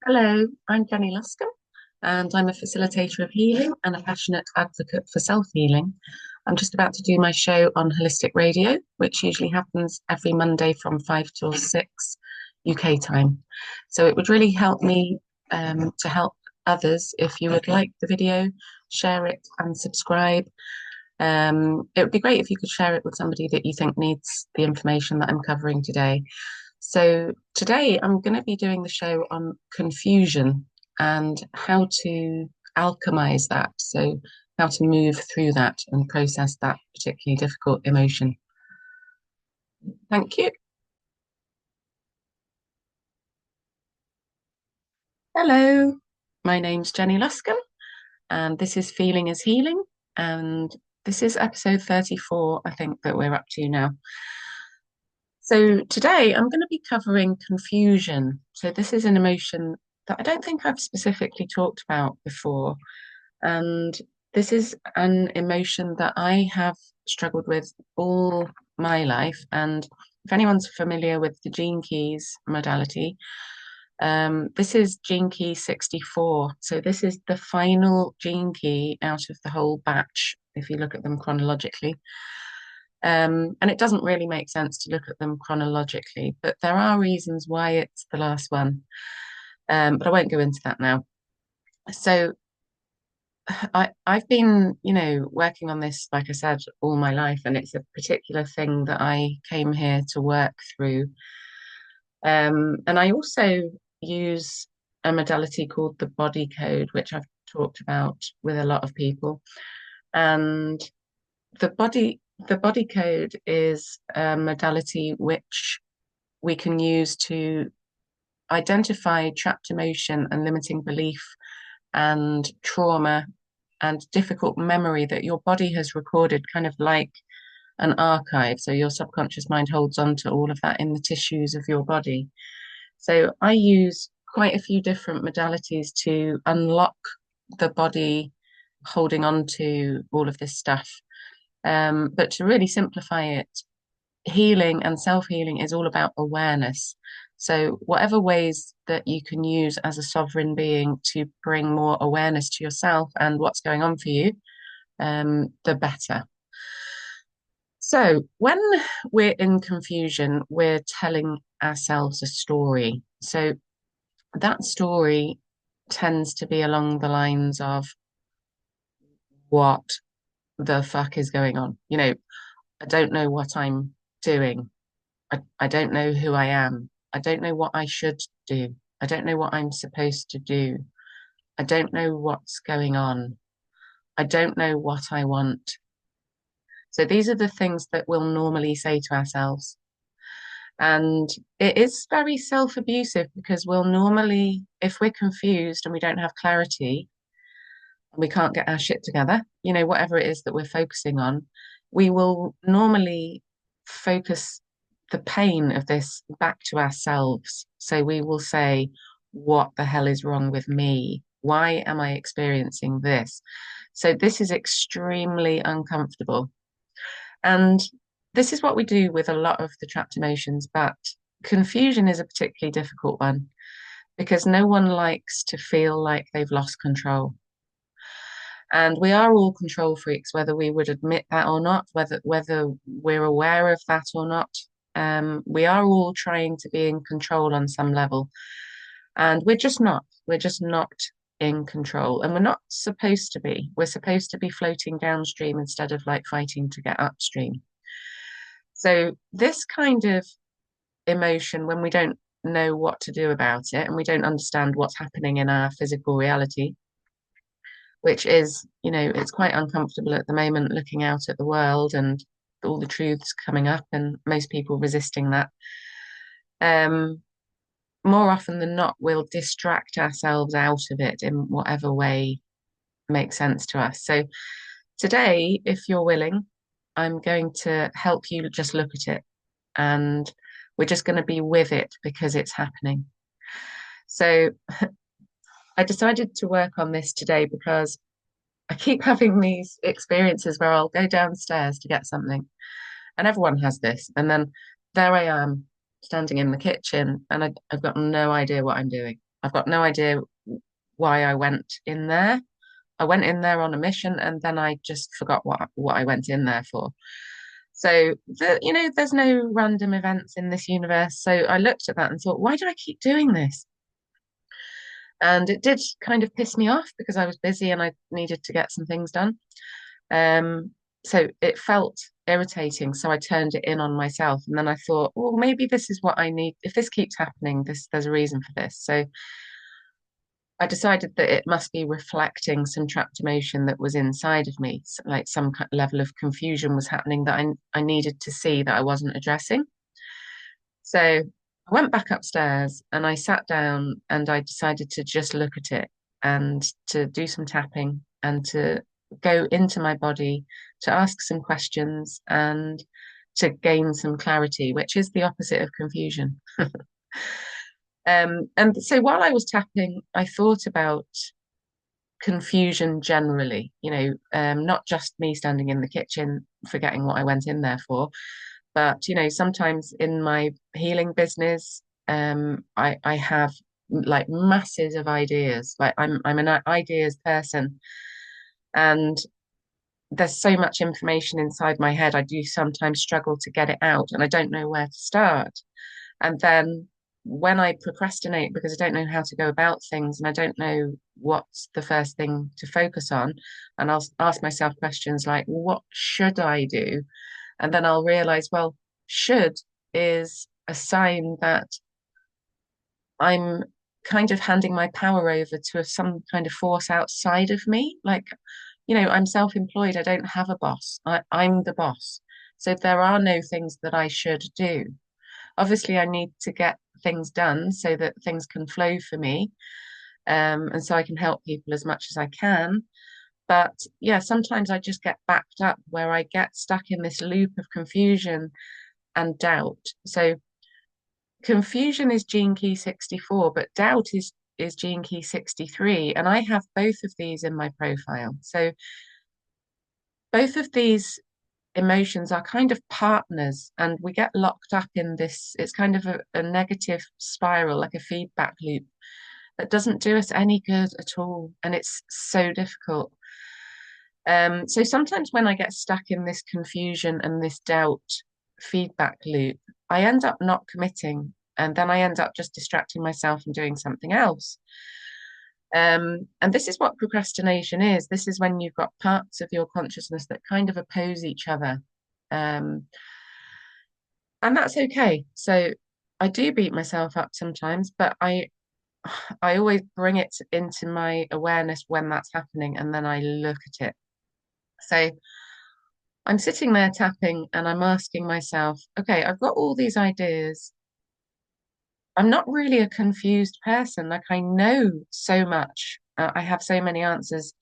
Hello, I'm Jenny Luscombe, and I'm a facilitator of healing and a passionate advocate for self-healing. I'm just about to do my show on holistic radio, which usually happens every Monday from 5 till 6 UK time. So it would really help me to help others if you would like the video, share it and subscribe. It would be great if you could share it with somebody that you think needs the information that I'm covering today. So today I'm going to be doing the show on confusion and how to alchemize that. So how to move through that and process that particularly difficult emotion. Thank you. Hello, my name's Jenny Luscombe, and this is Feeling is Healing. And this is episode 34, I think, that we're up to now. So today I'm going to be covering confusion. So this is an emotion that I don't think I've specifically talked about before. And this is an emotion that I have struggled with all my life. And if anyone's familiar with the Gene Keys modality, this is Gene Key 64. So this is the final gene key out of the whole batch, if you look at them chronologically. And it doesn't really make sense to look at them chronologically, but there are reasons why it's the last one. But I won't go into that now. So I've been, working on this, like I said, all my life, and it's a particular thing that I came here to work through. And I also use a modality called the body code, which I've talked about with a lot of people. And the body the body code is a modality which we can use to identify trapped emotion and limiting belief and trauma and difficult memory that your body has recorded, kind of like an archive. So your subconscious mind holds on to all of that in the tissues of your body. So I use quite a few different modalities to unlock the body holding on to all of this stuff. But to really simplify it, healing and self-healing is all about awareness. So whatever ways that you can use as a sovereign being to bring more awareness to yourself and what's going on for you, the better. So when we're in confusion, we're telling ourselves a story. So that story tends to be along the lines of what the fuck is going on? I don't know what I'm doing. I don't know who I am. I don't know what I should do. I don't know what I'm supposed to do. I don't know what's going on. I don't know what I want. So these are the things that we'll normally say to ourselves. And it is very self-abusive because we'll normally, if we're confused and we don't have clarity, we can't get our shit together, whatever it is that we're focusing on, we will normally focus the pain of this back to ourselves. So we will say, what the hell is wrong with me? Why am I experiencing this? So this is extremely uncomfortable. And this is what we do with a lot of the trapped emotions, but confusion is a particularly difficult one because no one likes to feel like they've lost control. And we are all control freaks, whether we would admit that or not, whether we're aware of that or not. We are all trying to be in control on some level, and we're just not. We're just not in control, and we're not supposed to be. We're supposed to be floating downstream instead of like fighting to get upstream. So this kind of emotion, when we don't know what to do about it and we don't understand what's happening in our physical reality, which is, it's quite uncomfortable at the moment looking out at the world and all the truths coming up and most people resisting that. Um, More often than not, we'll distract ourselves out of it in whatever way makes sense to us. So today, if you're willing, I'm going to help you just look at it and we're just going to be with it because it's happening. So I decided to work on this today because I keep having these experiences where I'll go downstairs to get something, and everyone has this. And then there I am standing in the kitchen, and I've got no idea what I'm doing. I've got no idea why I went in there. I went in there on a mission and then I just forgot what I went in there for. So there's no random events in this universe. So I looked at that and thought, why do I keep doing this? And it did kind of piss me off because I was busy and I needed to get some things done. Um, so it felt irritating. So I turned it in on myself. And then I thought, well, maybe this is what I need. If this keeps happening, there's a reason for this. So I decided that it must be reflecting some trapped emotion that was inside of me, like some level of confusion was happening that I needed to see that I wasn't addressing. So I went back upstairs and I sat down and I decided to just look at it and to do some tapping and to go into my body to ask some questions and to gain some clarity, which is the opposite of confusion. And so while I was tapping, I thought about confusion generally, not just me standing in the kitchen forgetting what I went in there for, but sometimes in my healing business, I have like masses of ideas. Like I'm an ideas person, and there's so much information inside my head. I do sometimes struggle to get it out, and I don't know where to start. And then when I procrastinate because I don't know how to go about things and I don't know what's the first thing to focus on, and I'll ask myself questions like, what should I do? And then I'll realize, well, should is a sign that I'm kind of handing my power over to some kind of force outside of me. Like, I'm self-employed. I don't have a boss. I'm the boss. So there are no things that I should do. Obviously, I need to get things done so that things can flow for me. And so I can help people as much as I can. But yeah, sometimes I just get backed up where I get stuck in this loop of confusion and doubt. So confusion is gene key 64, but doubt is gene key 63. And I have both of these in my profile. So both of these emotions are kind of partners and we get locked up in this. It's kind of a negative spiral, like a feedback loop that doesn't do us any good at all. And it's so difficult. So sometimes when I get stuck in this confusion and this doubt feedback loop, I end up not committing and then I end up just distracting myself and doing something else. And this is what procrastination is. This is when you've got parts of your consciousness that kind of oppose each other. Um, and that's okay. So I do beat myself up sometimes, but I always bring it into my awareness when that's happening, and then I look at it. So I'm sitting there tapping and I'm asking myself, okay, I've got all these ideas. I'm not really a confused person. Like I know so much. I have so many answers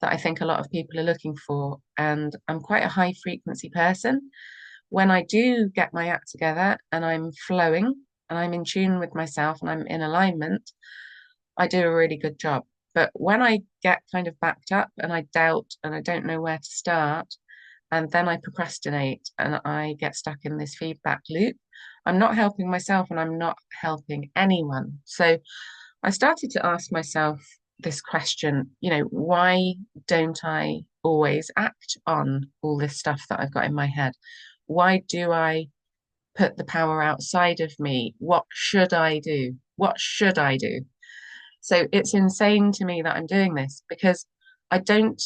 that I think a lot of people are looking for. And I'm quite a high frequency person. When I do get my act together and I'm flowing and I'm in tune with myself and I'm in alignment, I do a really good job. But when I get kind of backed up and I doubt and I don't know where to start, and then I procrastinate and I get stuck in this feedback loop, I'm not helping myself and I'm not helping anyone. So I started to ask myself this question, why don't I always act on all this stuff that I've got in my head? Why do I put the power outside of me? What should I do? What should I do? So it's insane to me that I'm doing this because I don't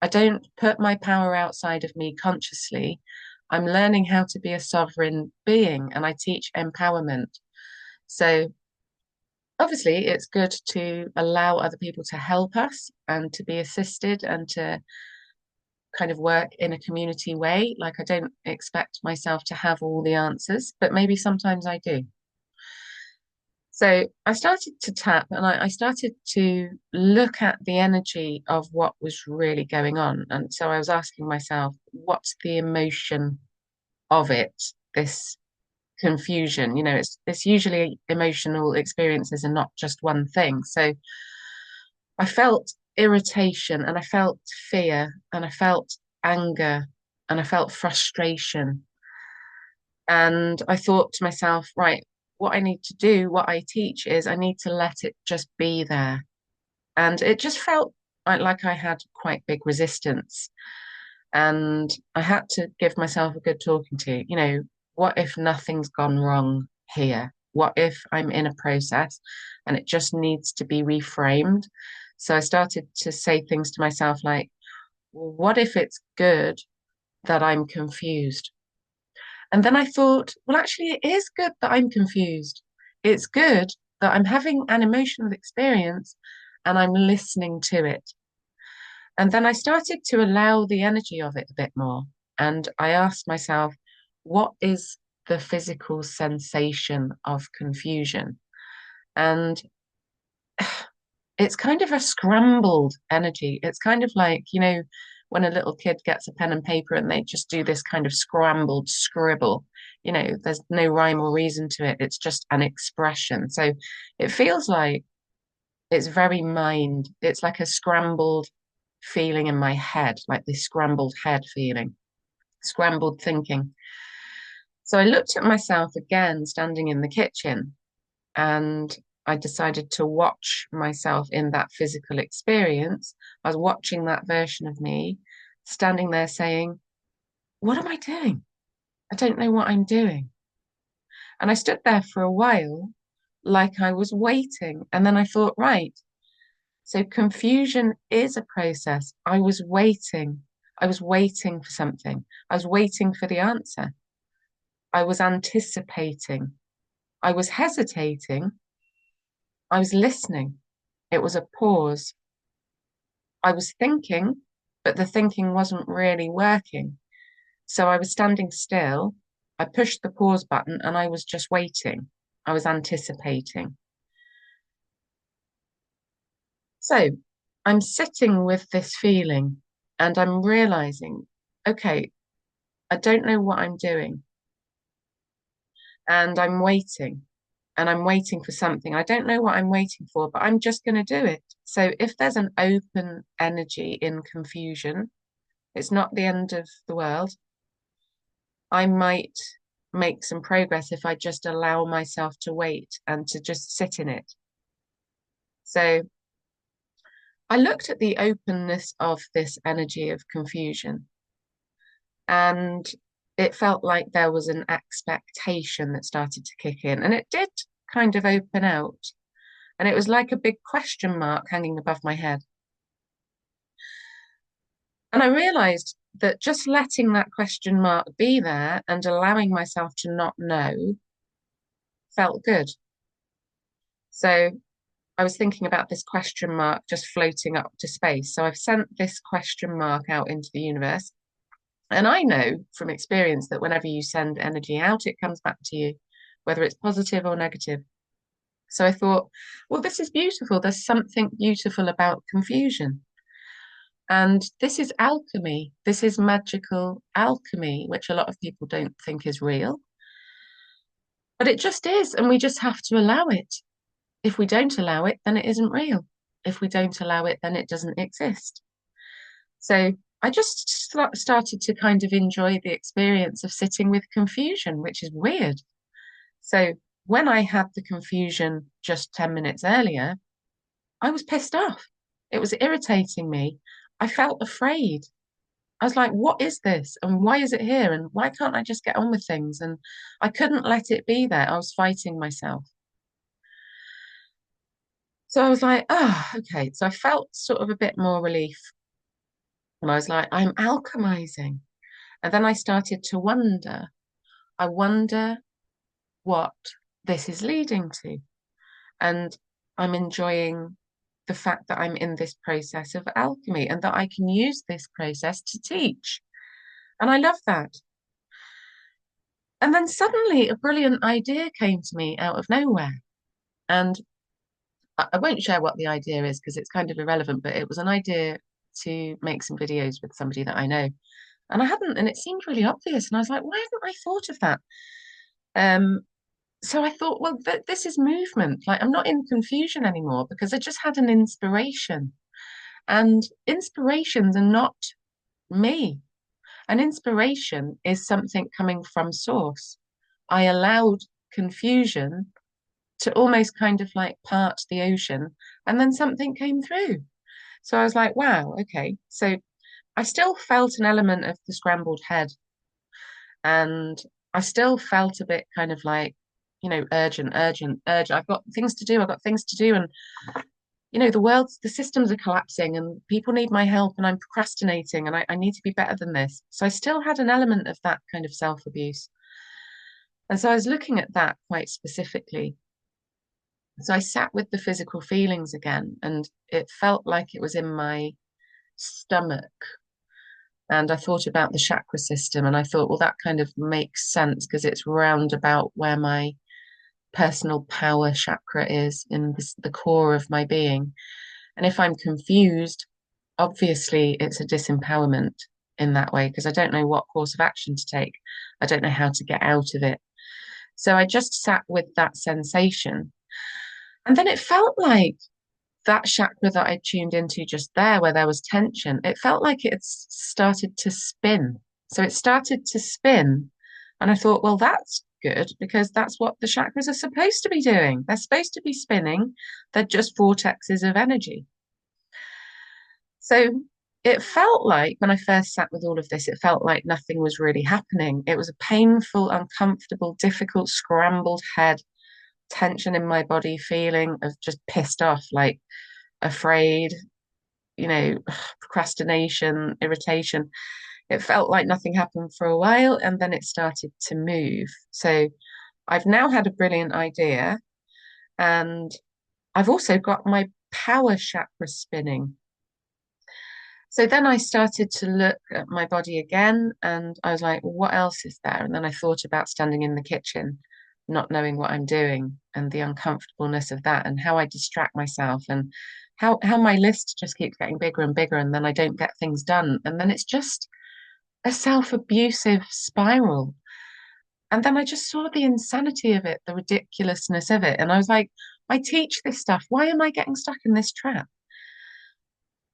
I don't put my power outside of me consciously. I'm learning how to be a sovereign being and I teach empowerment. So obviously it's good to allow other people to help us and to be assisted and to kind of work in a community way. Like I don't expect myself to have all the answers, but maybe sometimes I do. So I started to tap and I started to look at the energy of what was really going on. And so I was asking myself, what's the emotion of it, this confusion? It's usually emotional experiences and not just one thing. So I felt irritation and I felt fear and I felt anger and I felt frustration. And I thought to myself, right, what I need to do, what I teach is I need to let it just be there. And it just felt like I had quite big resistance. And I had to give myself a good talking to. What if nothing's gone wrong here? What if I'm in a process and it just needs to be reframed? So I started to say things to myself like, well, what if it's good that I'm confused? And then I thought, well, actually, it is good that I'm confused. It's good that I'm having an emotional experience and I'm listening to it. And then I started to allow the energy of it a bit more. And I asked myself, what is the physical sensation of confusion? And it's kind of a scrambled energy. It's kind of like, when a little kid gets a pen and paper and they just do this kind of scrambled scribble. There's no rhyme or reason to it. It's just an expression. So it feels like it's very mind. It's like a scrambled feeling in my head, like this scrambled head feeling, scrambled thinking. So I looked at myself again standing in the kitchen and I decided to watch myself in that physical experience. I was watching that version of me standing there saying, what am I doing? I don't know what I'm doing. And I stood there for a while like I was waiting. And then I thought, right, so confusion is a process. I was waiting. I was waiting for something. I was waiting for the answer. I was anticipating. I was hesitating. I was listening. It was a pause. I was thinking, but the thinking wasn't really working. So I was standing still. I pushed the pause button and I was just waiting. I was anticipating. So I'm sitting with this feeling and I'm realizing, okay, I don't know what I'm doing. And I'm waiting for something. I don't know what I'm waiting for, but I'm just going to do it. So if there's an open energy in confusion, it's not the end of the world. I might make some progress if I just allow myself to wait and to just sit in it. So I looked at the openness of this energy of confusion, and it felt like there was an expectation that started to kick in, and it did kind of open out. And it was like a big question mark hanging above my head. And I realized that just letting that question mark be there and allowing myself to not know felt good. So I was thinking about this question mark just floating up to space. So I've sent this question mark out into the universe. And I know from experience that whenever you send energy out, it comes back to you, whether it's positive or negative. So I thought, well, this is beautiful. There's something beautiful about confusion. And this is alchemy. This is magical alchemy, which a lot of people don't think is real. But it just is. And we just have to allow it. If we don't allow it, then it isn't real. If we don't allow it, then it doesn't exist. So I just started to kind of enjoy the experience of sitting with confusion, which is weird. So when I had the confusion just 10 minutes earlier, I was pissed off. It was irritating me. I felt afraid. I was like, what is this? And why is it here? And why can't I just get on with things? And I couldn't let it be there. I was fighting myself. So I was like, oh, okay. So I felt sort of a bit more relief. And I was like, I'm alchemizing. And then I started to wonder, I wonder what this is leading to. And I'm enjoying the fact that I'm in this process of alchemy and that I can use this process to teach. And I love that. And then suddenly a brilliant idea came to me out of nowhere. And I won't share what the idea is because it's kind of irrelevant, but it was an idea to make some videos with somebody that I know. And I hadn't, and it seemed really obvious. And I was like, why haven't I thought of that? So I thought, well, this is movement. Like, I'm not in confusion anymore because I just had an inspiration. And inspirations are not me. An inspiration is something coming from source. I allowed confusion to almost kind of like part the ocean, and then something came through. So I was like, wow, okay. So I still felt an element of the scrambled head, and I still felt a bit kind of like, urgent, urgent, urgent. I've got things to do. I've got things to do. And, the systems are collapsing and people need my help and I'm procrastinating and I need to be better than this. So I still had an element of that kind of self-abuse. And so I was looking at that quite specifically. So I sat with the physical feelings again, and it felt like it was in my stomach. And I thought about the chakra system, and I thought, well, that kind of makes sense because it's round about where my personal power chakra is in the core of my being. And if I'm confused, obviously it's a disempowerment in that way because I don't know what course of action to take. I don't know how to get out of it. So I just sat with that sensation. And then it felt like that chakra that I tuned into just there, where there was tension, it felt like it started to spin. So it started to spin. And I thought, well, that's good because that's what the chakras are supposed to be doing. They're supposed to be spinning. They're just vortexes of energy. So it felt like when I first sat with all of this, it felt like nothing was really happening. It was a painful, uncomfortable, difficult, scrambled head, tension in my body, feeling of just pissed off, like afraid, procrastination, irritation. It felt like nothing happened for a while and then it started to move. So I've now had a brilliant idea, and I've also got my power chakra spinning. So then I started to look at my body again and I was like, well, what else is there? And then I thought about standing in the kitchen, not knowing what I'm doing and the uncomfortableness of that and how I distract myself and how my list just keeps getting bigger and bigger and then I don't get things done. And then it's just a self-abusive spiral. And then I just saw the insanity of it, the ridiculousness of it. And I was like, I teach this stuff. Why am I getting stuck in this trap?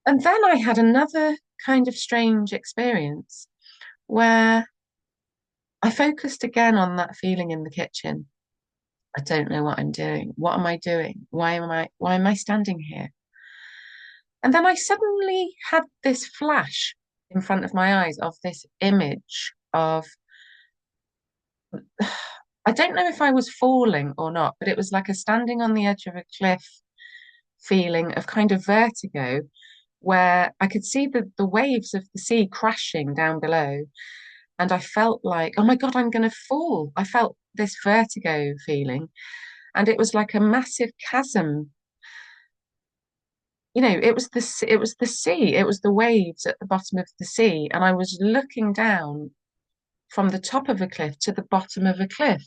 And then I had another kind of strange experience where I focused again on that feeling in the kitchen. I don't know what I'm doing. What am I doing? Why am I standing here? And then I suddenly had this flash in front of my eyes of this image of I don't know if I was falling or not, but it was like a standing on the edge of a cliff feeling of kind of vertigo where I could see the waves of the sea crashing down below. And I felt like, oh my God, I'm going to fall. I felt this vertigo feeling. And it was like a massive chasm. It was the sea, it was the waves at the bottom of the sea. And I was looking down from the top of a cliff to the bottom of a cliff.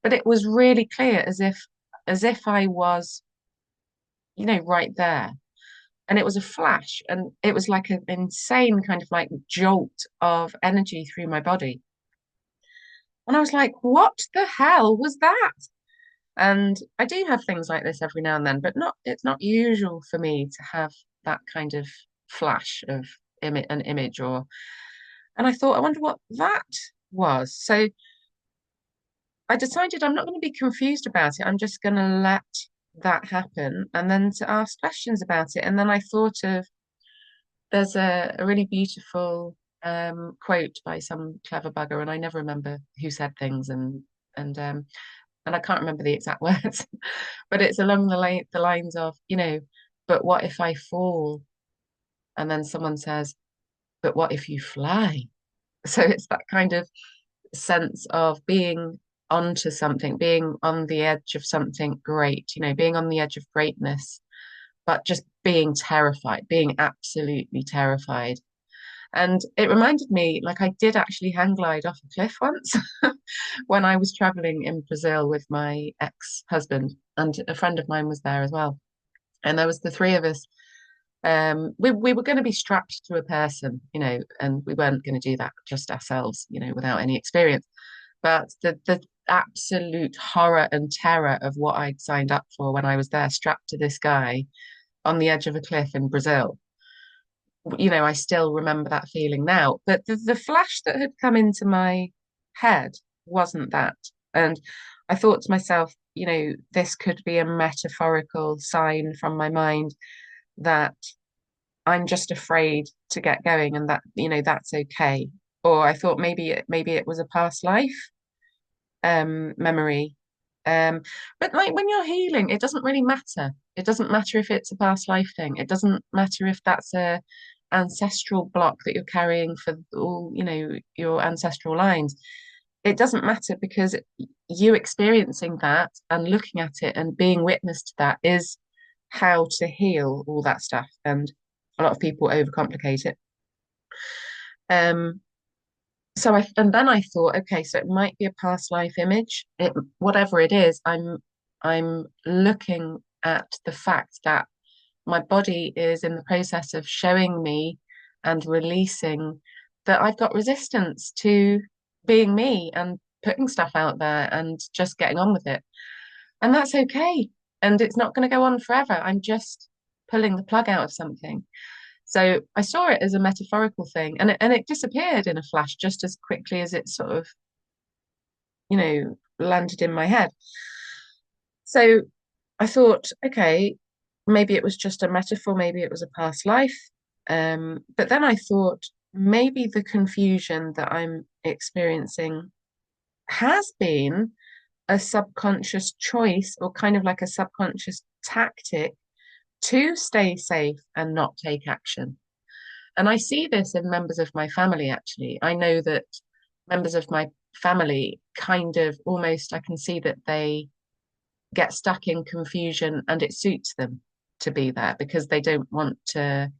But it was really clear as if I was, right there. And it was a flash and it was like an insane kind of like jolt of energy through my body. And I was like, what the hell was that? And I do have things like this every now and then, but it's not usual for me to have that kind of flash of an image and I thought, I wonder what that was. So I decided I'm not going to be confused about it. I'm just going to let that happen and then to ask questions about it. And then I thought of there's a really beautiful quote by some clever bugger, and I never remember who said things and and I can't remember the exact words, but it's along the lines of, but what if I fall? And then someone says, but what if you fly? So it's that kind of sense of being onto something, being on the edge of something great, being on the edge of greatness, but just being terrified, being absolutely terrified. And it reminded me, like I did actually hang glide off a cliff once when I was traveling in Brazil with my ex-husband, and a friend of mine was there as well. And there was the three of us. We were going to be strapped to a person, and we weren't going to do that just ourselves, without any experience. But the absolute horror and terror of what I'd signed up for when I was there, strapped to this guy on the edge of a cliff in Brazil, I still remember that feeling now. But the flash that had come into my head wasn't that. And I thought to myself, this could be a metaphorical sign from my mind that I'm just afraid to get going and that, that's okay. Or I thought maybe it was a past life memory. Um, but like when you're healing, it doesn't really matter. It doesn't matter if it's a past life thing. It doesn't matter if that's a ancestral block that you're carrying for all, your ancestral lines. It doesn't matter because you experiencing that and looking at it and being witness to that is how to heal all that stuff. And a lot of people overcomplicate it. Um, and then I thought, okay, so it might be a past life image. Whatever it is, I'm looking at the fact that my body is in the process of showing me and releasing that I've got resistance to being me and putting stuff out there and just getting on with it. And that's okay. And it's not going to go on forever. I'm just pulling the plug out of something. So I saw it as a metaphorical thing, and it disappeared in a flash just as quickly as it sort of, landed in my head. So I thought, okay, maybe it was just a metaphor, maybe it was a past life. But then I thought maybe the confusion that I'm experiencing has been a subconscious choice or kind of like a subconscious tactic to stay safe and not take action. And I see this in members of my family, actually. I know that members of my family kind of almost, I can see that they get stuck in confusion and it suits them to be there because they don't want to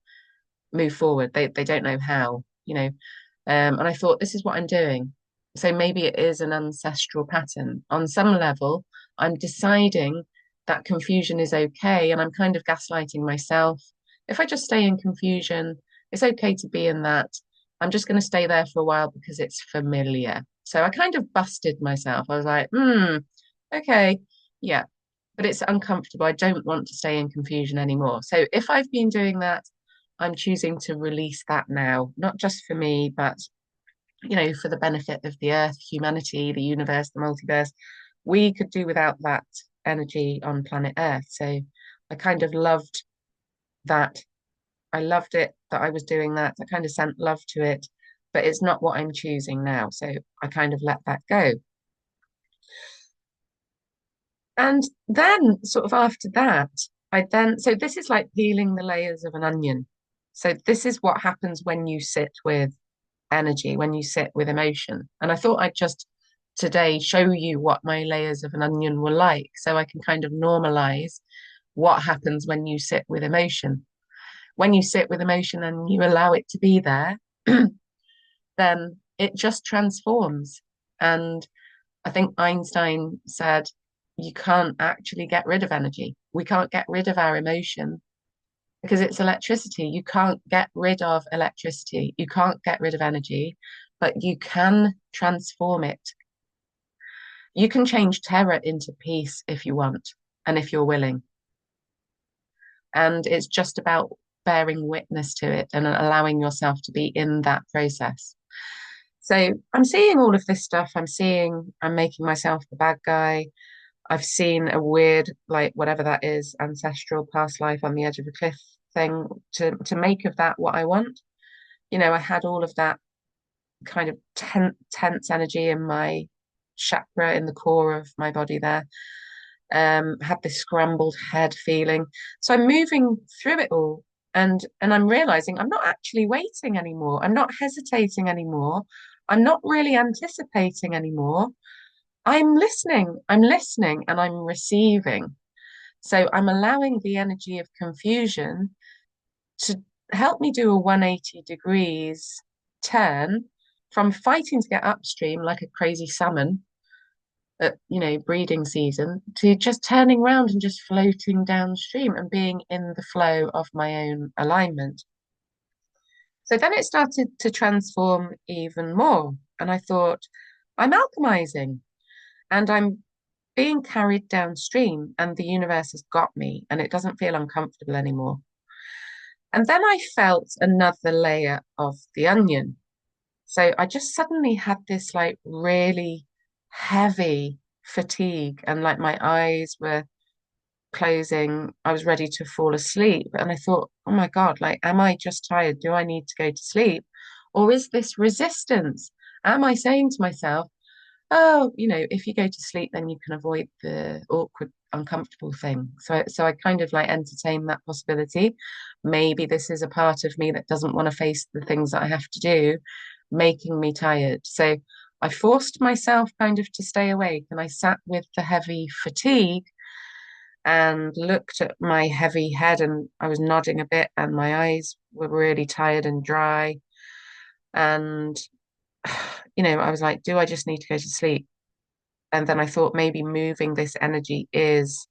move forward. They don't know how. And I thought, this is what I'm doing. So maybe it is an ancestral pattern. On some level, I'm deciding that confusion is okay, and I'm kind of gaslighting myself. If I just stay in confusion, it's okay to be in that. I'm just going to stay there for a while because it's familiar. So I kind of busted myself. I was like, okay, yeah, but it's uncomfortable. I don't want to stay in confusion anymore. So if I've been doing that, I'm choosing to release that now, not just for me, but for the benefit of the earth, humanity, the universe, the multiverse. We could do without that energy on planet Earth. So I kind of loved that. I loved it that I was doing that. I kind of sent love to it, but it's not what I'm choosing now. So I kind of let that go. And then, sort of after that, so this is like peeling the layers of an onion. So this is what happens when you sit with energy, when you sit with emotion. And I thought I'd just today show you what my layers of an onion were like so I can kind of normalize what happens when you sit with emotion. When you sit with emotion and you allow it to be there, then it just transforms. And I think Einstein said, you can't actually get rid of energy. We can't get rid of our emotion because it's electricity. You can't get rid of electricity. You can't get rid of energy, but you can transform it. You can change terror into peace if you want and if you're willing. And it's just about bearing witness to it and allowing yourself to be in that process. So I'm seeing all of this stuff. I'm making myself the bad guy. I've seen a weird, like whatever that is, ancestral past life on the edge of a cliff thing to make of that what I want. I had all of that kind of tense energy in my chakra in the core of my body there. Had this scrambled head feeling. So I'm moving through it all and I'm realizing I'm not actually waiting anymore. I'm not hesitating anymore. I'm not really anticipating anymore. I'm listening and I'm receiving. So I'm allowing the energy of confusion to help me do a 180 degrees turn from fighting to get upstream like a crazy salmon at, breeding season to just turning around and just floating downstream and being in the flow of my own alignment. So then it started to transform even more. And I thought, I'm alchemizing and I'm being carried downstream, and the universe has got me, and it doesn't feel uncomfortable anymore. And then I felt another layer of the onion. So I just suddenly had this like really heavy fatigue, and like my eyes were closing. I was ready to fall asleep. And I thought, oh my God, like, am I just tired? Do I need to go to sleep? Or is this resistance? Am I saying to myself, oh, if you go to sleep, then you can avoid the awkward, uncomfortable thing. So I kind of like entertain that possibility. Maybe this is a part of me that doesn't want to face the things that I have to do, making me tired. So I forced myself kind of to stay awake, and I sat with the heavy fatigue and looked at my heavy head, and I was nodding a bit and my eyes were really tired and dry. And, I was like, do I just need to go to sleep? And then I thought maybe moving this energy is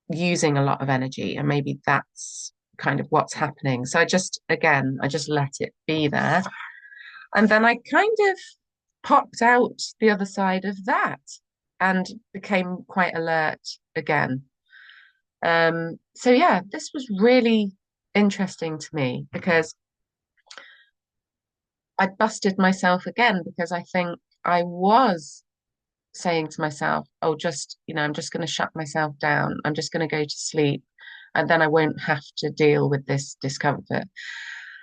using a lot of energy, and maybe that's kind of what's happening. So I just let it be there. And then I kind of popped out the other side of that and became quite alert again. So yeah, this was really interesting to me because I busted myself again, because I think I was saying to myself, oh, I'm just going to shut myself down. I'm just going to go to sleep, and then I won't have to deal with this discomfort.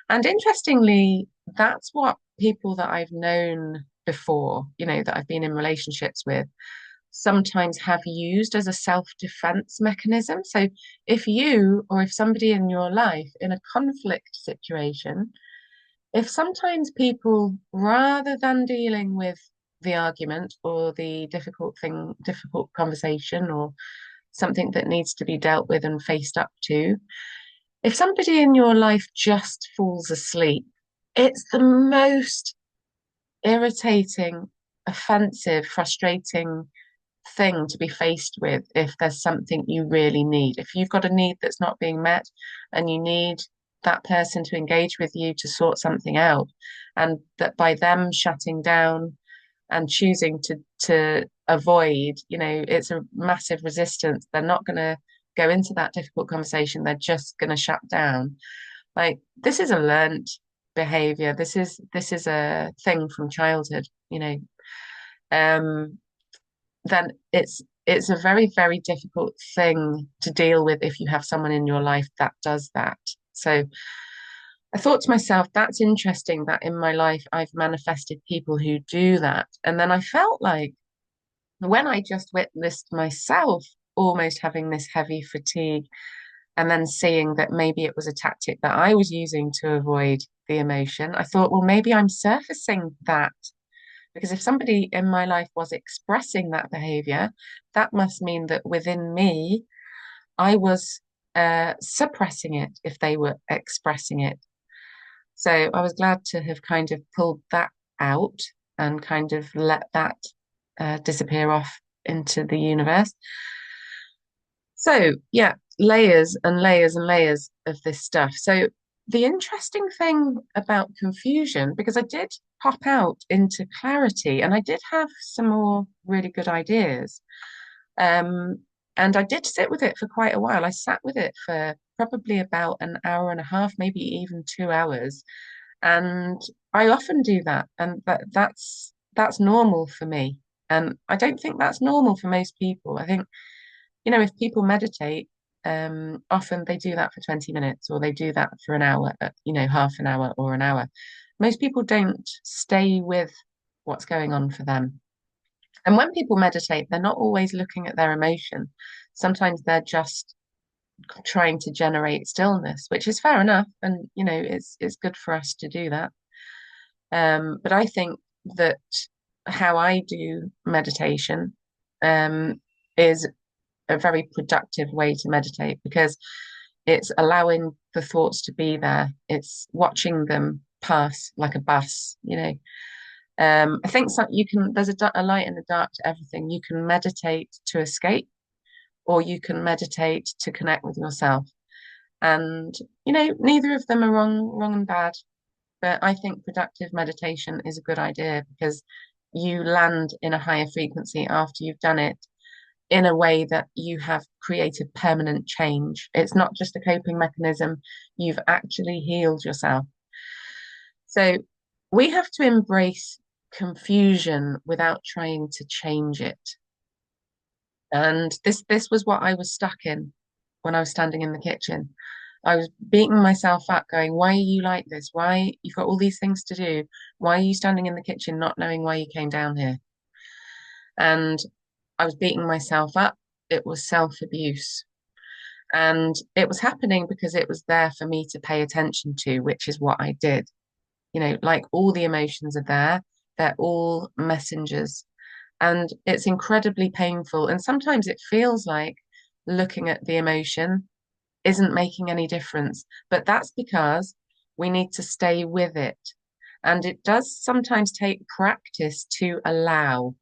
And interestingly, that's what people that I've known before, that I've been in relationships with, sometimes have used as a self-defense mechanism. So if you or if somebody in your life in a conflict situation, if sometimes people, rather than dealing with the argument or the difficult conversation or something that needs to be dealt with and faced up to, if somebody in your life just falls asleep, it's the most irritating, offensive, frustrating thing to be faced with if there's something you really need. If you've got a need that's not being met and you need that person to engage with you to sort something out, and that by them shutting down and choosing to avoid, it's a massive resistance. They're not going to go into that difficult conversation. They're just going to shut down. Like, this is a learned behavior. This is a thing from childhood. Um, then it's a very, very difficult thing to deal with if you have someone in your life that does that. So I thought to myself, that's interesting that in my life I've manifested people who do that. And then I felt like when I just witnessed myself almost having this heavy fatigue, and then seeing that maybe it was a tactic that I was using to avoid the emotion, I thought, well, maybe I'm surfacing that. Because if somebody in my life was expressing that behavior, that must mean that within me, I was suppressing it if they were expressing it. So I was glad to have kind of pulled that out and kind of let that disappear off into the universe. So yeah, layers and layers and layers of this stuff. So the interesting thing about confusion, because I did pop out into clarity and I did have some more really good ideas. Um, and I did sit with it for quite a while. I sat with it for probably about an hour and a half, maybe even 2 hours. And I often do that, and that's normal for me. And I don't think that's normal for most people. I think, if people meditate, often they do that for 20 minutes or they do that for an hour, half an hour or an hour. Most people don't stay with what's going on for them. And when people meditate, they're not always looking at their emotion. Sometimes they're just trying to generate stillness, which is fair enough. And, it's good for us to do that. But I think that how I do meditation, is a very productive way to meditate, because it's allowing the thoughts to be there. It's watching them pass like a bus. I think there's a light in the dark to everything. You can meditate to escape, or you can meditate to connect with yourself. And, neither of them are wrong and bad. But I think productive meditation is a good idea, because you land in a higher frequency after you've done it, in a way that you have created permanent change. It's not just a coping mechanism, you've actually healed yourself. So we have to embrace confusion without trying to change it. And this was what I was stuck in when I was standing in the kitchen. I was beating myself up, going, why are you like this? Why you've got all these things to do? Why are you standing in the kitchen not knowing why you came down here? And I was beating myself up. It was self-abuse. And it was happening because it was there for me to pay attention to, which is what I did. Like all the emotions are there, they're all messengers. And it's incredibly painful. And sometimes it feels like looking at the emotion isn't making any difference. But that's because we need to stay with it. And it does sometimes take practice to allow.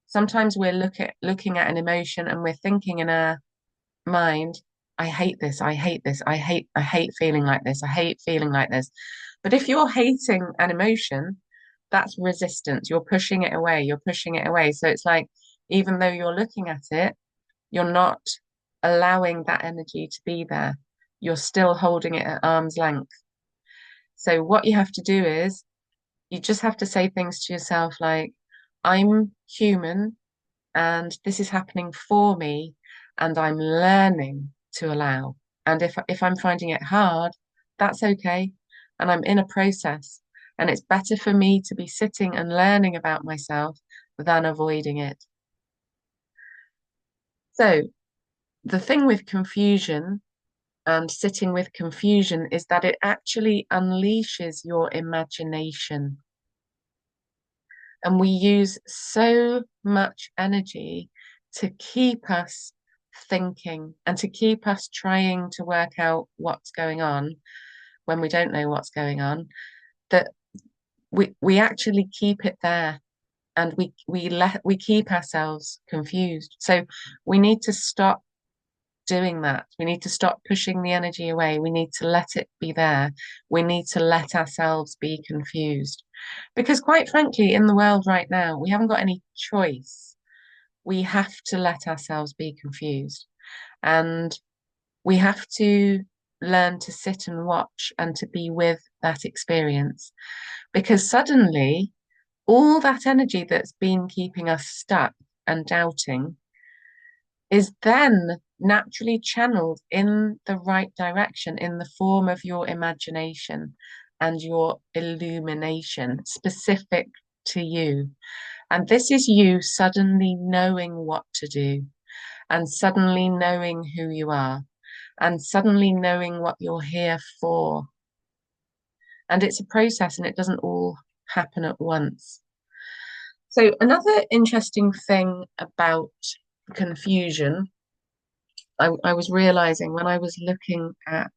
Sometimes we're looking at an emotion and we're thinking in our mind, I hate this, I hate this, I hate feeling like this, I hate feeling like this. But if you're hating an emotion, that's resistance. You're pushing it away, you're pushing it away. So it's like, even though you're looking at it, you're not allowing that energy to be there. You're still holding it at arm's length. So what you have to do is you just have to say things to yourself like, I'm human and this is happening for me and I'm learning to allow. And if I'm finding it hard, that's okay. And I'm in a process. And it's better for me to be sitting and learning about myself than avoiding it. So the thing with confusion and sitting with confusion is that it actually unleashes your imagination. And we use so much energy to keep us thinking and to keep us trying to work out what's going on when we don't know what's going on, that we actually keep it there and we keep ourselves confused. So we need to stop doing that. We need to stop pushing the energy away. We need to let it be there. We need to let ourselves be confused. Because quite frankly, in the world right now, we haven't got any choice. We have to let ourselves be confused. And we have to learn to sit and watch and to be with that experience. Because suddenly, all that energy that's been keeping us stuck and doubting is then naturally channeled in the right direction in the form of your imagination and your illumination specific to you. And this is you suddenly knowing what to do and suddenly knowing who you are and suddenly knowing what you're here for. And it's a process and it doesn't all happen at once. So, another interesting thing about confusion I was realizing when I was looking at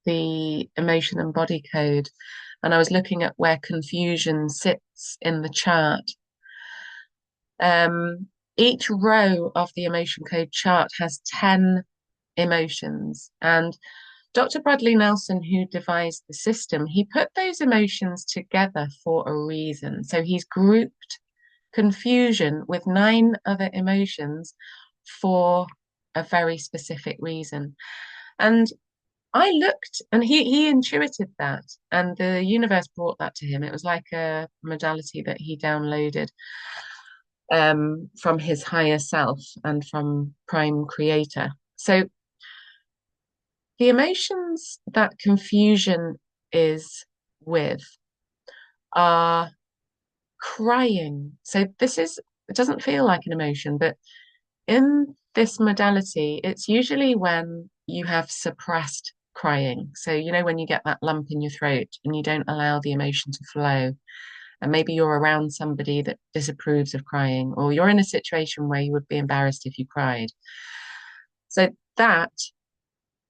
the emotion and body code and I was looking at where confusion sits in the chart, um, each row of the emotion code chart has 10 emotions. And Dr. Bradley Nelson, who devised the system, he put those emotions together for a reason. So he's grouped confusion with 9 other emotions for a very specific reason. And I looked and he intuited that and the universe brought that to him. It was like a modality that he downloaded from his higher self and from Prime Creator. So the emotions that confusion is with are crying. So it doesn't feel like an emotion, but in this modality, it's usually when you have suppressed crying. So, when you get that lump in your throat and you don't allow the emotion to flow, and maybe you're around somebody that disapproves of crying, or you're in a situation where you would be embarrassed if you cried. So, that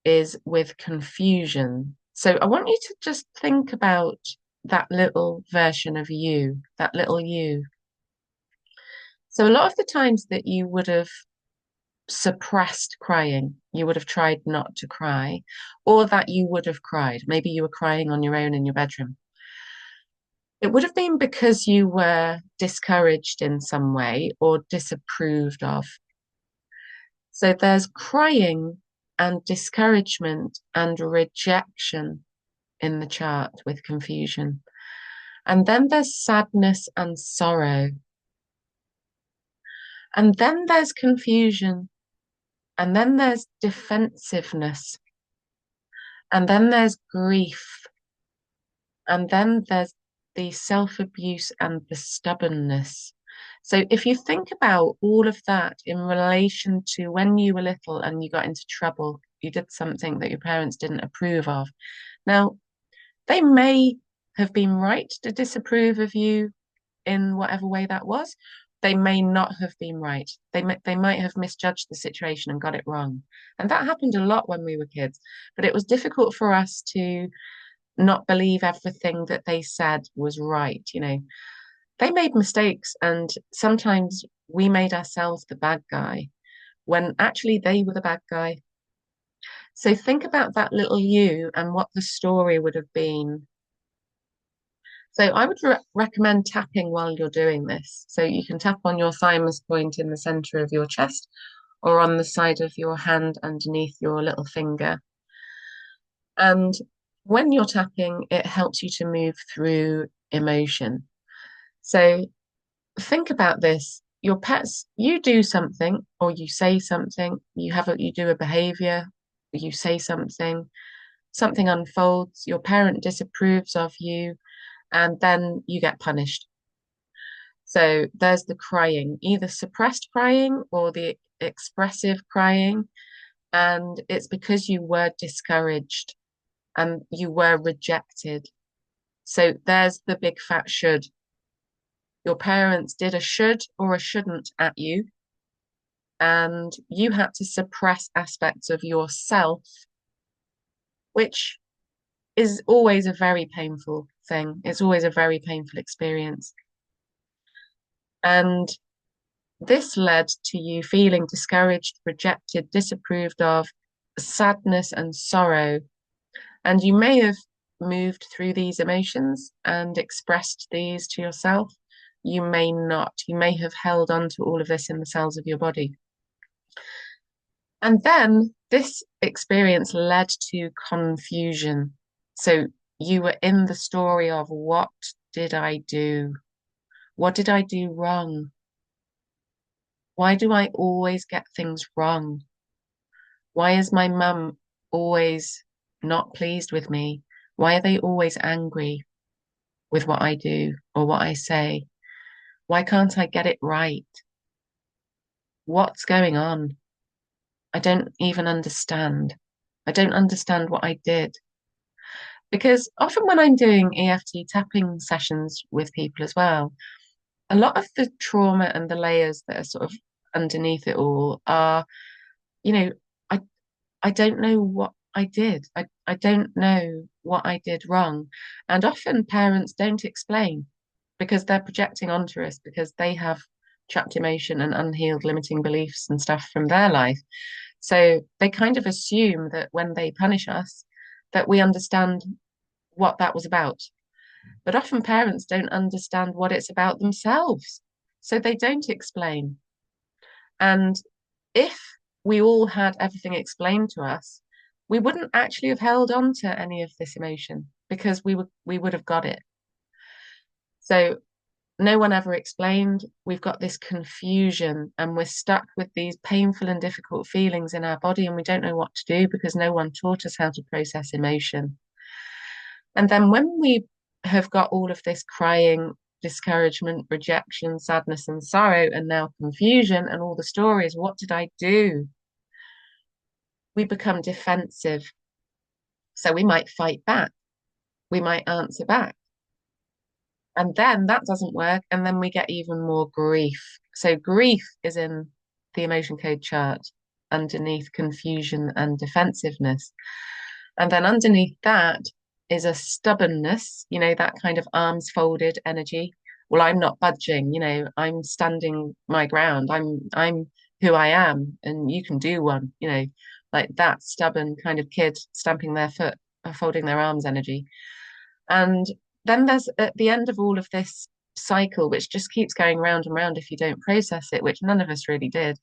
is with confusion. So, I want you to just think about that little version of you, that little you. So, a lot of the times that you would have suppressed crying. You would have tried not to cry, or that you would have cried. Maybe you were crying on your own in your bedroom. It would have been because you were discouraged in some way or disapproved of. So there's crying and discouragement and rejection in the chart with confusion. And then there's sadness and sorrow. And then there's confusion, and then there's defensiveness, and then there's grief, and then there's the self-abuse and the stubbornness. So if you think about all of that in relation to when you were little and you got into trouble, you did something that your parents didn't approve of. Now, they may have been right to disapprove of you in whatever way that was. They may not have been right. They might have misjudged the situation and got it wrong. And that happened a lot when we were kids. But it was difficult for us to not believe everything that they said was right. They made mistakes, and sometimes we made ourselves the bad guy when actually they were the bad guy. So think about that little you and what the story would have been. So I would recommend tapping while you're doing this. So you can tap on your thymus point in the center of your chest or on the side of your hand underneath your little finger. And when you're tapping, it helps you to move through emotion. So think about this. Your pets, you do something or you say something, you do a behavior, you say something, something unfolds, your parent disapproves of you, and then you get punished. So there's the crying, either suppressed crying or the expressive crying. And it's because you were discouraged and you were rejected. So there's the big fat should. Your parents did a should or a shouldn't at you, and you had to suppress aspects of yourself, which is always a very painful thing. It's always a very painful experience. And this led to you feeling discouraged, rejected, disapproved of, sadness, and sorrow. And you may have moved through these emotions and expressed these to yourself. You may not. You may have held on to all of this in the cells of your body. And then this experience led to confusion. So you were in the story of what did I do? What did I do wrong? Why do I always get things wrong? Why is my mum always not pleased with me? Why are they always angry with what I do or what I say? Why can't I get it right? What's going on? I don't even understand. I don't understand what I did. Because often when I'm doing EFT tapping sessions with people as well, a lot of the trauma and the layers that are sort of underneath it all are, you know, I I don't know what I did. I don't know what I did wrong. And often parents don't explain because they're projecting onto us because they have trapped emotion and unhealed limiting beliefs and stuff from their life. So they kind of assume that when they punish us, that we understand what that was about. But often parents don't understand what it's about themselves. So they don't explain. And if we all had everything explained to us, we wouldn't actually have held on to any of this emotion because we would have got it. So no one ever explained. We've got this confusion and we're stuck with these painful and difficult feelings in our body and we don't know what to do because no one taught us how to process emotion. And then when we have got all of this crying, discouragement, rejection, sadness, and sorrow, and now confusion and all the stories, what did I do? We become defensive. So we might fight back, we might answer back. And then that doesn't work. And then we get even more grief. So grief is in the emotion code chart underneath confusion and defensiveness. And then underneath that is a stubbornness, that kind of arms folded energy. Well, I'm not budging, I'm standing my ground. I'm who I am, and you can do one, like that stubborn kind of kid stamping their foot, folding their arms energy. And then there's at the end of all of this cycle, which just keeps going round and round if you don't process it, which none of us really did.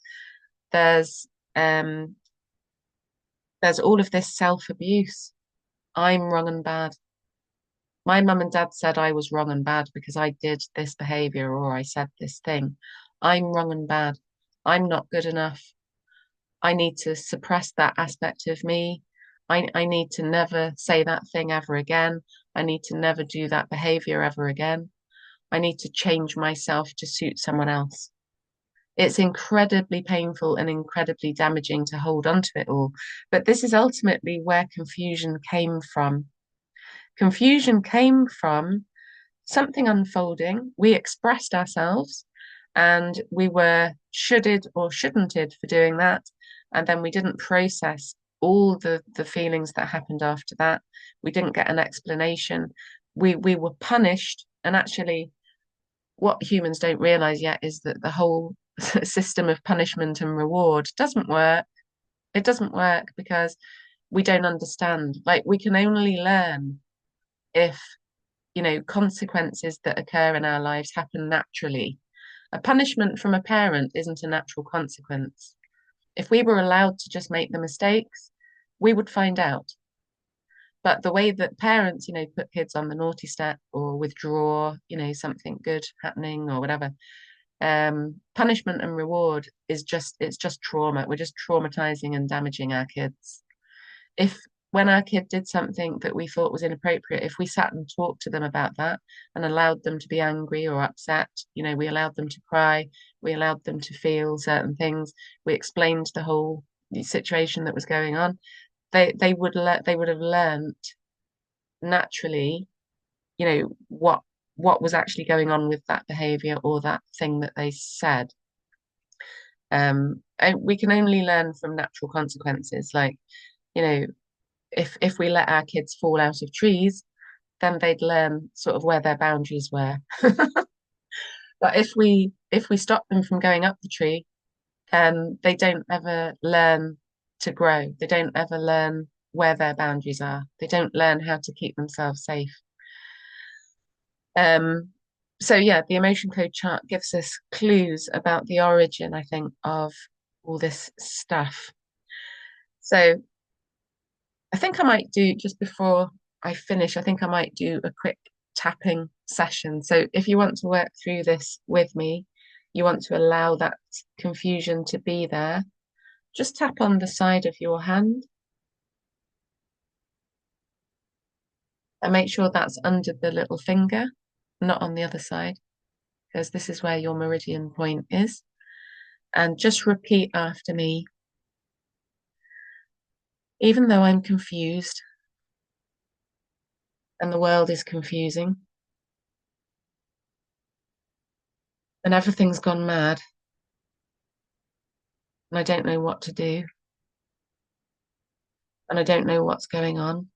There's um there's all of this self-abuse. I'm wrong and bad. My mum and dad said I was wrong and bad because I did this behavior or I said this thing. I'm wrong and bad. I'm not good enough. I need to suppress that aspect of me. I need to never say that thing ever again. I need to never do that behavior ever again. I need to change myself to suit someone else. It's incredibly painful and incredibly damaging to hold on to it all. But this is ultimately where confusion came from. Confusion came from something unfolding. We expressed ourselves and we were shoulded or shouldn'ted for doing that. And then we didn't process all the feelings that happened after that. We didn't get an explanation. We were punished. And actually, what humans don't realize yet is that the whole system of punishment and reward doesn't work. It doesn't work because we don't understand. Like, we can only learn if, consequences that occur in our lives happen naturally. A punishment from a parent isn't a natural consequence. If we were allowed to just make the mistakes, we would find out. But the way that parents, put kids on the naughty step or withdraw, something good happening or whatever, punishment and reward it's just trauma. We're just traumatizing and damaging our kids. If when our kid did something that we thought was inappropriate, if we sat and talked to them about that and allowed them to be angry or upset, we allowed them to cry, we allowed them to feel certain things, we explained the whole situation that was going on, they would have learned naturally, what was actually going on with that behavior or that thing that they said. And we can only learn from natural consequences. Like, you know, if we let our kids fall out of trees, then they'd learn sort of where their boundaries were. But if we stop them from going up the tree, they don't ever learn to grow. They don't ever learn where their boundaries are. They don't learn how to keep themselves safe. Um, so yeah, the emotion code chart gives us clues about the origin, I think, of all this stuff. So I think I might do just before I finish, I think I might do a quick tapping session. So if you want to work through this with me, you want to allow that confusion to be there, just tap on the side of your hand and make sure that's under the little finger, not on the other side, because this is where your meridian point is. And just repeat after me. Even though I'm confused and the world is confusing and everything's gone mad and I don't know what to do and I don't know what's going on,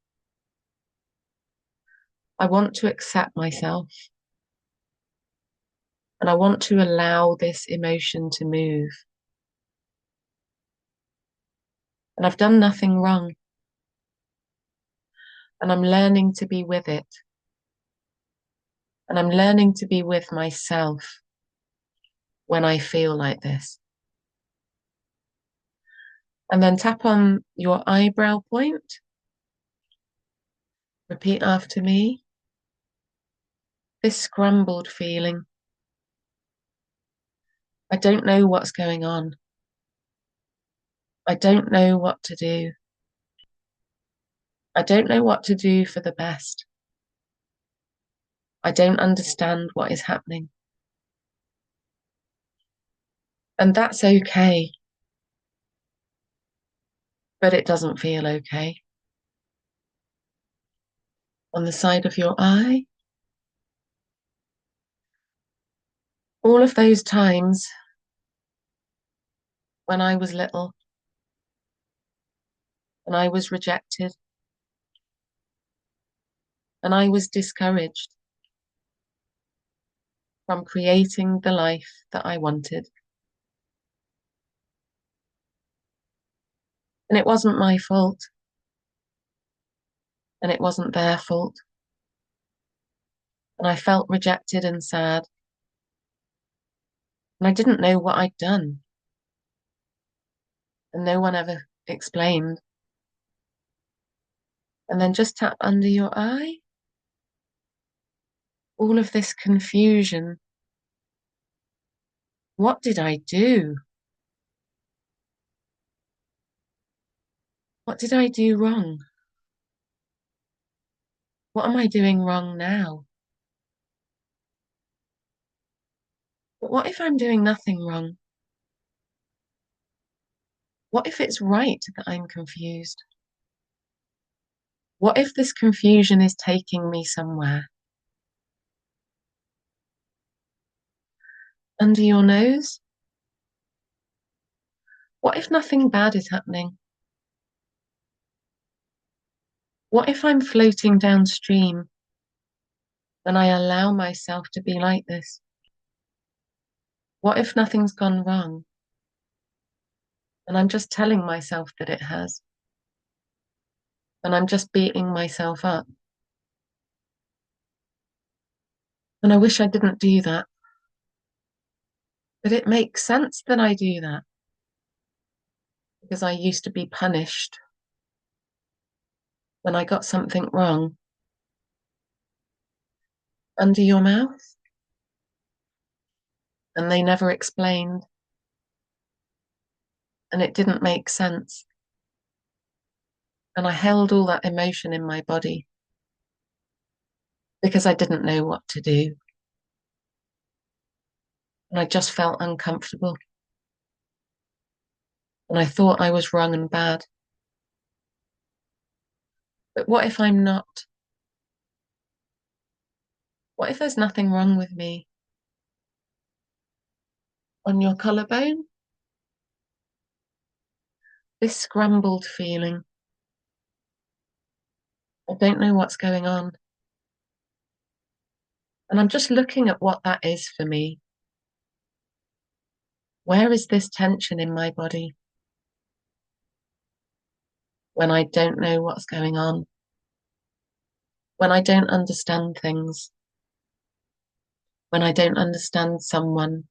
I want to accept myself and I want to allow this emotion to move. And I've done nothing wrong and I'm learning to be with it. And I'm learning to be with myself when I feel like this. And then tap on your eyebrow point. Repeat after me. This scrambled feeling. I don't know what's going on. I don't know what to do. I don't know what to do for the best. I don't understand what is happening. And that's okay. But it doesn't feel okay. On the side of your eye, all of those times when I was little and I was rejected and I was discouraged from creating the life that I wanted. And it wasn't my fault. And it wasn't their fault. And I felt rejected and sad. And I didn't know what I'd done. And no one ever explained. And then just tap under your eye. All of this confusion. What did I do? What did I do wrong? What am I doing wrong now? But what if I'm doing nothing wrong? What if it's right that I'm confused? What if this confusion is taking me somewhere? Under your nose? What if nothing bad is happening? What if I'm floating downstream and I allow myself to be like this? What if nothing's gone wrong and I'm just telling myself that it has and I'm just beating myself up? And I wish I didn't do that, but it makes sense that I do that because I used to be punished when I got something wrong. Under your mouth, and they never explained, and it didn't make sense. And I held all that emotion in my body because I didn't know what to do. And I just felt uncomfortable. And I thought I was wrong and bad. But what if I'm not? What if there's nothing wrong with me? On your collarbone, this scrambled feeling. I don't know what's going on. And I'm just looking at what that is for me. Where is this tension in my body when I don't know what's going on? When I don't understand things? When I don't understand someone?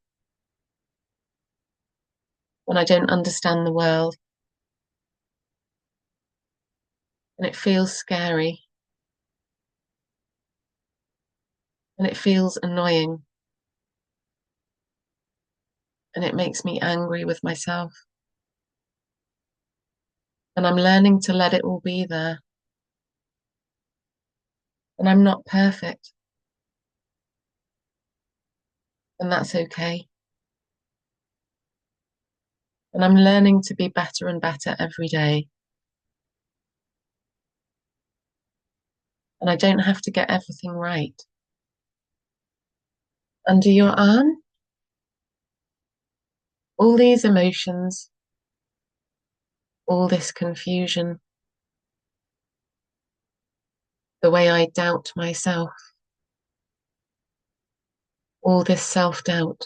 When I don't understand the world? And it feels scary. And it feels annoying. And it makes me angry with myself. And I'm learning to let it all be there. And I'm not perfect. And that's okay. And I'm learning to be better and better every day. And I don't have to get everything right. Under your arm, all these emotions, all this confusion, the way I doubt myself, all this self-doubt,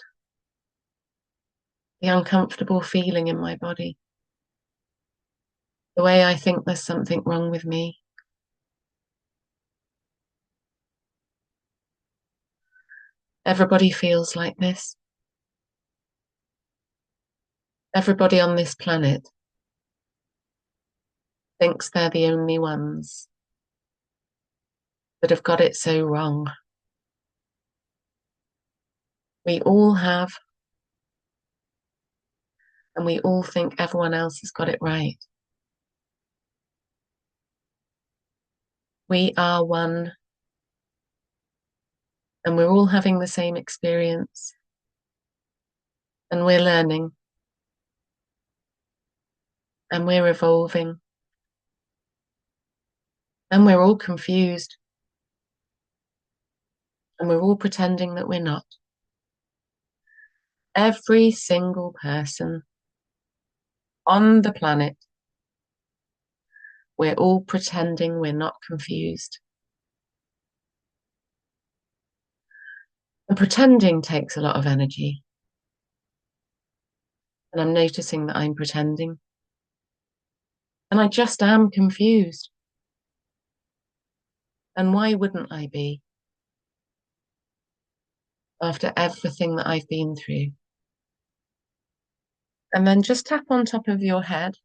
the uncomfortable feeling in my body, the way I think there's something wrong with me. Everybody feels like this. Everybody on this planet thinks they're the only ones that have got it so wrong. We all have, and we all think everyone else has got it right. We are one, and we're all having the same experience, and we're learning, and we're evolving, and we're all confused, and we're all pretending that we're not. Every single person on the planet, we're all pretending we're not confused. And pretending takes a lot of energy. And I'm noticing that I'm pretending. And I just am confused. And why wouldn't I be? After everything that I've been through. And then just tap on top of your head.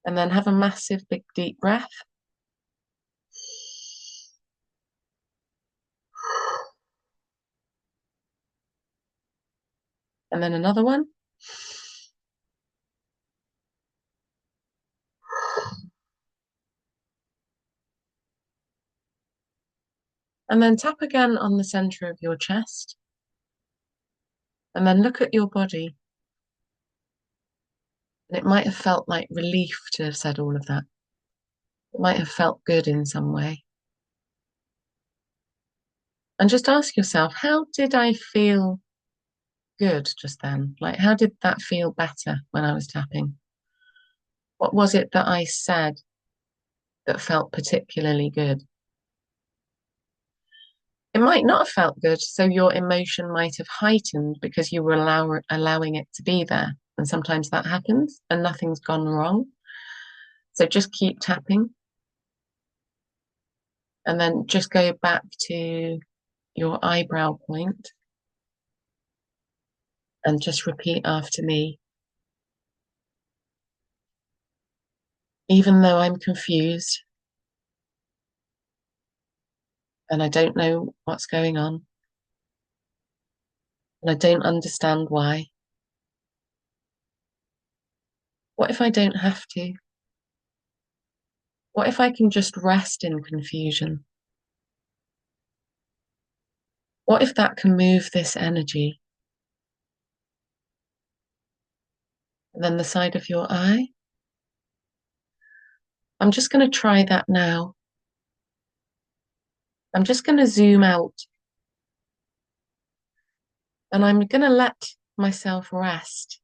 And then have a massive, big, deep breath. And then another one. And then tap again on the center of your chest. And then look at your body. And it might have felt like relief to have said all of that. It might have felt good in some way. And just ask yourself, how did I feel good just then? Like, how did that feel better when I was tapping? What was it that I said that felt particularly good? It might not have felt good, so your emotion might have heightened because you were allowing it to be there. And sometimes that happens and nothing's gone wrong. So just keep tapping and then just go back to your eyebrow point and just repeat after me. Even though I'm confused and I don't know what's going on and I don't understand why, what if I don't have to? What if I can just rest in confusion? What if that can move this energy? And then the side of your eye. I'm just going to try that now. I'm just going to zoom out and I'm going to let myself rest.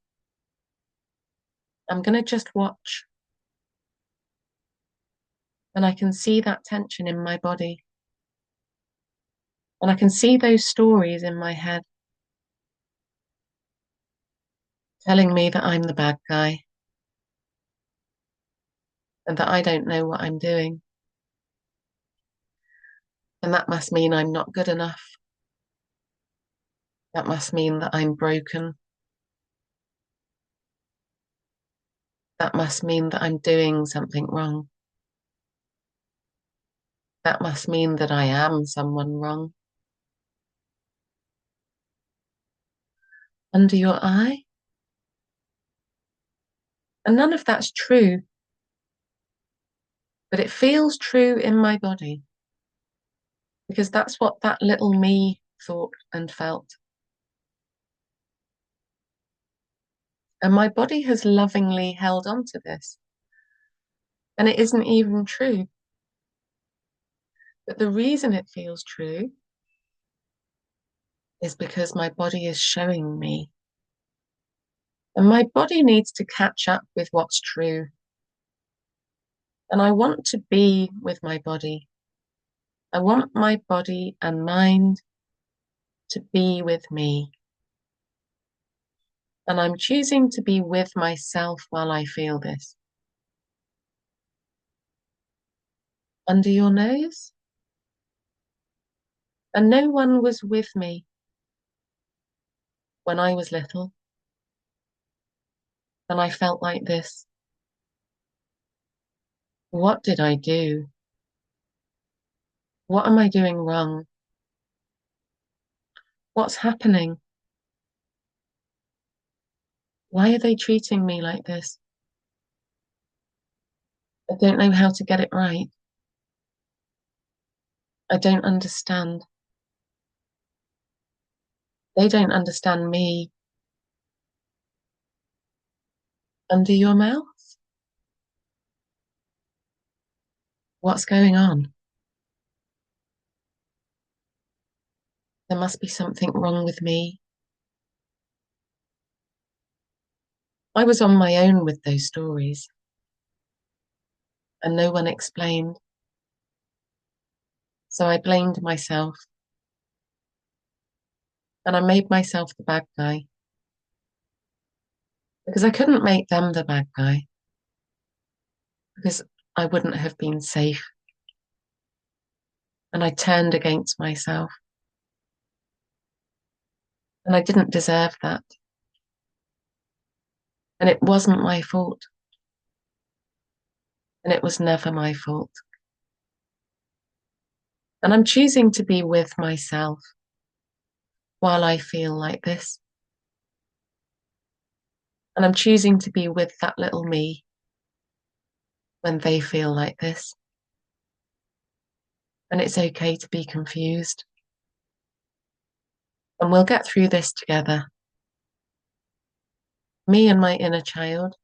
I'm going to just watch. And I can see that tension in my body. And I can see those stories in my head telling me that I'm the bad guy and that I don't know what I'm doing. And that must mean I'm not good enough. That must mean that I'm broken. That must mean that I'm doing something wrong. That must mean that I am someone wrong. Under your eye. And none of that's true, but it feels true in my body because that's what that little me thought and felt. And my body has lovingly held on to this. And it isn't even true. But the reason it feels true is because my body is showing me. And my body needs to catch up with what's true. And I want to be with my body. I want my body and mind to be with me. And I'm choosing to be with myself while I feel this. Under your nose. And no one was with me when I was little. And I felt like this. What did I do? What am I doing wrong? What's happening? Why are they treating me like this? I don't know how to get it right. I don't understand. They don't understand me. Under your mouth? What's going on? There must be something wrong with me. I was on my own with those stories, and no one explained. So I blamed myself, and I made myself the bad guy because I couldn't make them the bad guy because I wouldn't have been safe. And I turned against myself, and I didn't deserve that. And it wasn't my fault, and it was never my fault. And I'm choosing to be with myself while I feel like this. And I'm choosing to be with that little me when they feel like this. And it's okay to be confused. And we'll get through this together. Me and my inner child,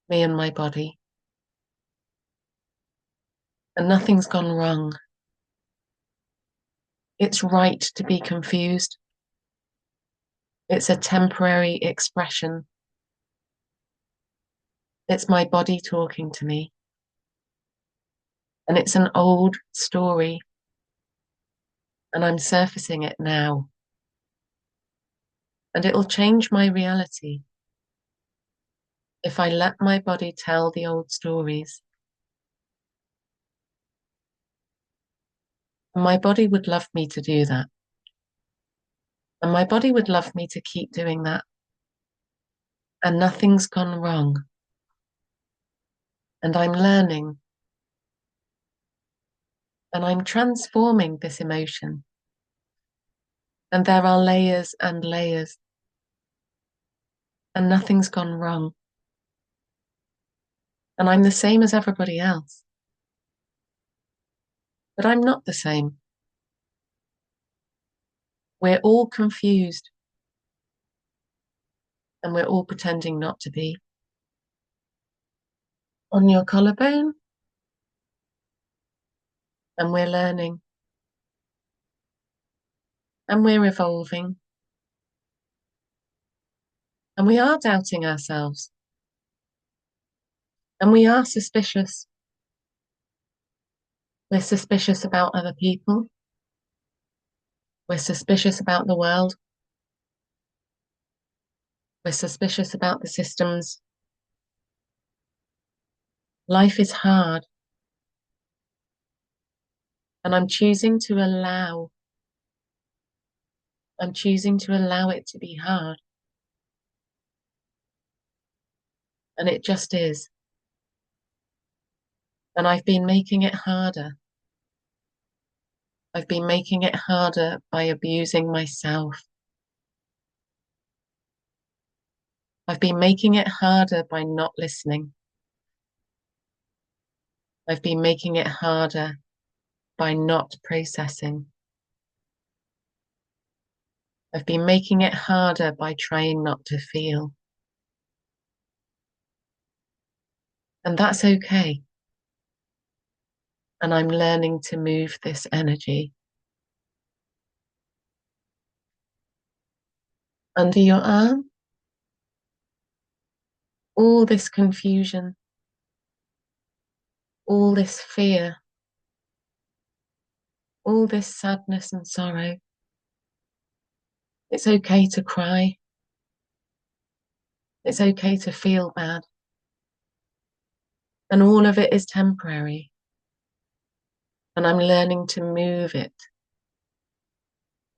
me and my body. And nothing's gone wrong. It's right to be confused. It's a temporary expression. It's my body talking to me. And it's an old story. And I'm surfacing it now. And it'll change my reality if I let my body tell the old stories. And my body would love me to do that. And my body would love me to keep doing that. And nothing's gone wrong. And I'm learning. And I'm transforming this emotion. And there are layers and layers. And nothing's gone wrong. And I'm the same as everybody else. But I'm not the same. We're all confused. And we're all pretending not to be. On your collarbone. And we're learning. And we're evolving. And we are doubting ourselves. And we are suspicious. We're suspicious about other people. We're suspicious about the world. We're suspicious about the systems. Life is hard. And I'm choosing to allow it to be hard. And it just is. And I've been making it harder. I've been making it harder by abusing myself. I've been making it harder by not listening. I've been making it harder by not processing. I've been making it harder by trying not to feel. And that's okay. And I'm learning to move this energy. Under your arm, all this confusion, all this fear, all this sadness and sorrow. It's okay to cry. It's okay to feel bad. And all of it is temporary. And I'm learning to move it.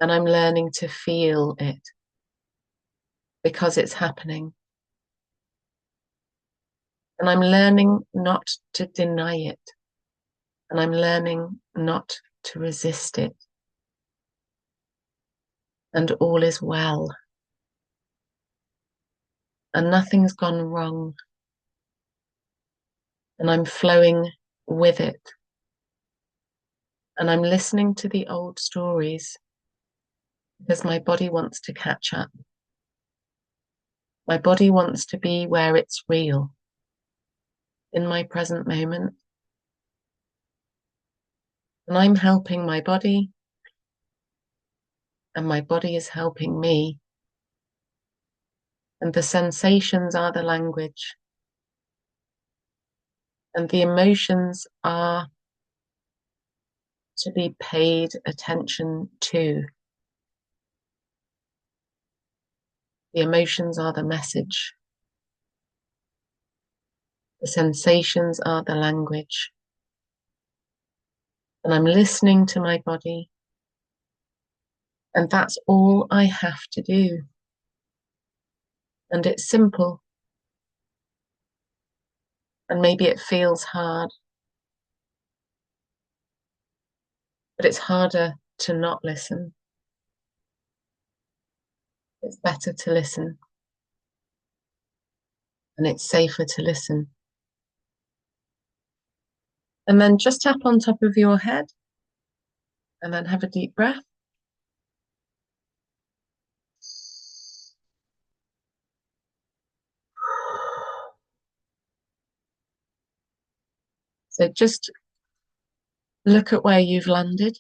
And I'm learning to feel it because it's happening. And I'm learning not to deny it. And I'm learning not to resist it. And all is well. And nothing's gone wrong. And I'm flowing with it. And I'm listening to the old stories because my body wants to catch up. My body wants to be where it's real, in my present moment. And I'm helping my body, and my body is helping me. And the sensations are the language. And the emotions are to be paid attention to. The emotions are the message. The sensations are the language. And I'm listening to my body. And that's all I have to do. And it's simple. And maybe it feels hard. But it's harder to not listen. It's better to listen. And it's safer to listen. And then just tap on top of your head and then have a deep breath. So just look at where you've landed.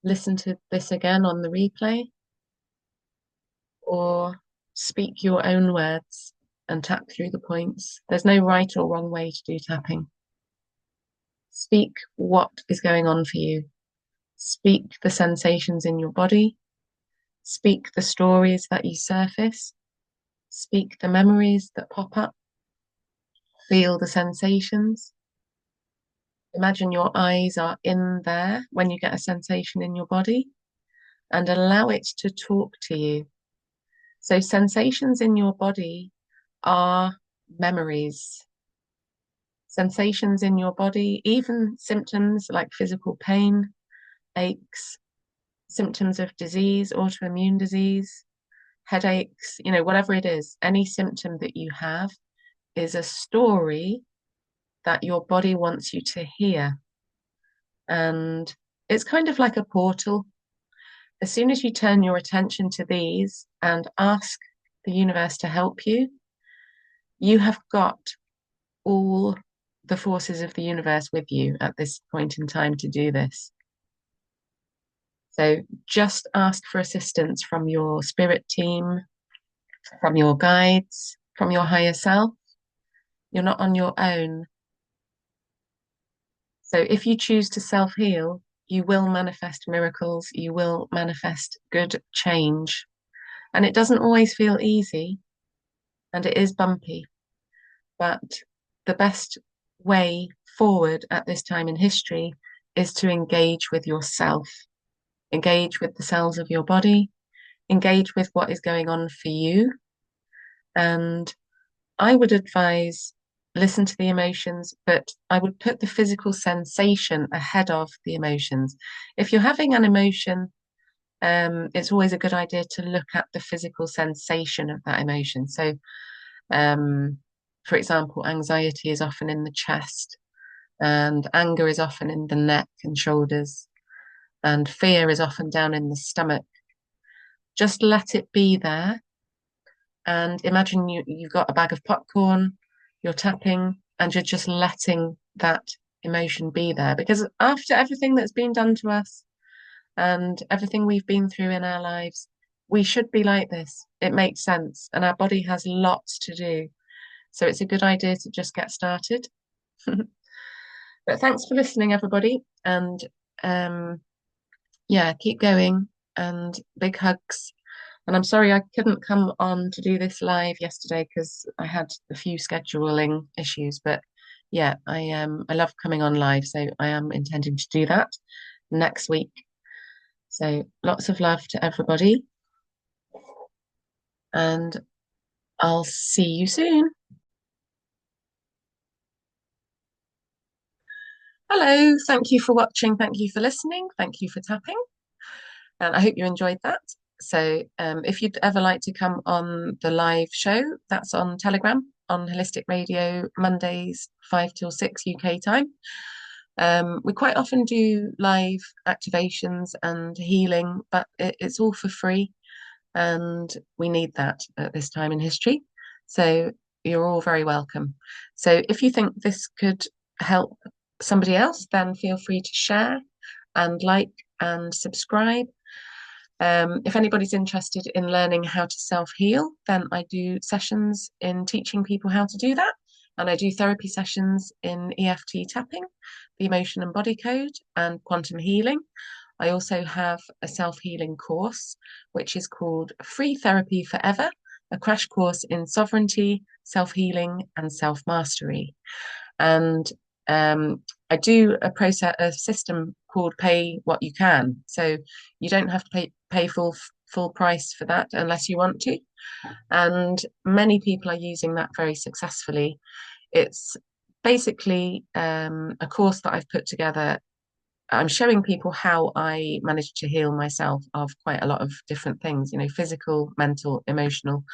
Listen to this again on the replay, or speak your own words and tap through the points. There's no right or wrong way to do tapping. Speak what is going on for you. Speak the sensations in your body. Speak the stories that you surface. Speak the memories that pop up. Feel the sensations. Imagine your eyes are in there when you get a sensation in your body, and allow it to talk to you. So sensations in your body are memories. Sensations in your body, even symptoms like physical pain, aches, symptoms of disease, autoimmune disease, headaches, whatever it is, any symptom that you have is a story that your body wants you to hear. And it's kind of like a portal. As soon as you turn your attention to these and ask the universe to help you, you have got all the forces of the universe with you at this point in time to do this. So just ask for assistance from your spirit team, from your guides, from your higher self. You're not on your own. So if you choose to self-heal, you will manifest miracles, you will manifest good change. And it doesn't always feel easy, and it is bumpy, but the best way forward at this time in history is to engage with yourself, engage with the cells of your body, engage with what is going on for you. And I would advise listen to the emotions, but I would put the physical sensation ahead of the emotions. If you're having an emotion, it's always a good idea to look at the physical sensation of that emotion. So, for example, anxiety is often in the chest, and anger is often in the neck and shoulders, and fear is often down in the stomach. Just let it be there, and imagine you've got a bag of popcorn, you're tapping, and you're just letting that emotion be there. Because after everything that's been done to us and everything we've been through in our lives, we should be like this. It makes sense, and our body has lots to do. So it's a good idea to just get started. But thanks for listening, everybody. And yeah, keep going and big hugs. And I'm sorry I couldn't come on to do this live yesterday because I had a few scheduling issues. But yeah, I love coming on live, so I am intending to do that next week. So lots of love to everybody, and I'll see you soon. Hello, thank you for watching, thank you for listening, thank you for tapping, and I hope you enjoyed that. So if you'd ever like to come on the live show, that's on Telegram on Holistic Radio, Mondays 5 till 6 UK time. We quite often do live activations and healing, but it's all for free, and we need that at this time in history. So you're all very welcome. So if you think this could help somebody else, then feel free to share and like and subscribe. If anybody's interested in learning how to self-heal, then I do sessions in teaching people how to do that. And I do therapy sessions in EFT tapping, the emotion and body code, and quantum healing. I also have a self-healing course, which is called Free Therapy Forever, a crash course in sovereignty, self-healing, and self-mastery. And I do a system called Pay What You Can. So you don't have to pay full price for that unless you want to. And many people are using that very successfully. It's basically a course that I've put together. I'm showing people how I managed to heal myself of quite a lot of different things, physical, mental, emotional.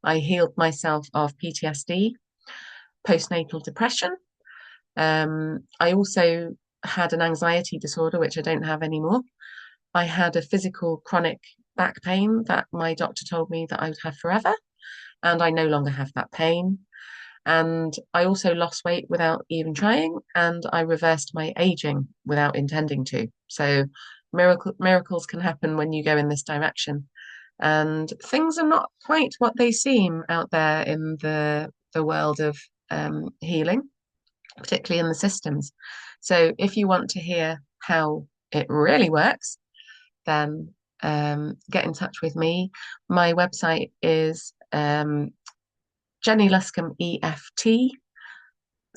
I healed myself of PTSD, postnatal depression, I also had an anxiety disorder, which I don't have anymore. I had a physical chronic back pain that my doctor told me that I would have forever, and I no longer have that pain. And I also lost weight without even trying, and I reversed my aging without intending to. So miracles can happen when you go in this direction. And things are not quite what they seem out there in the world of healing, particularly in the systems. So if you want to hear how it really works, then get in touch with me. My website is JennyLuscombeEFT,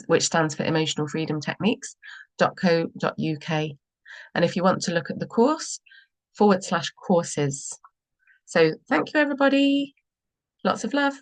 which stands for Emotional Freedom Techniques.co.uk. And if you want to look at the course, /courses. So thank you, everybody. Lots of love.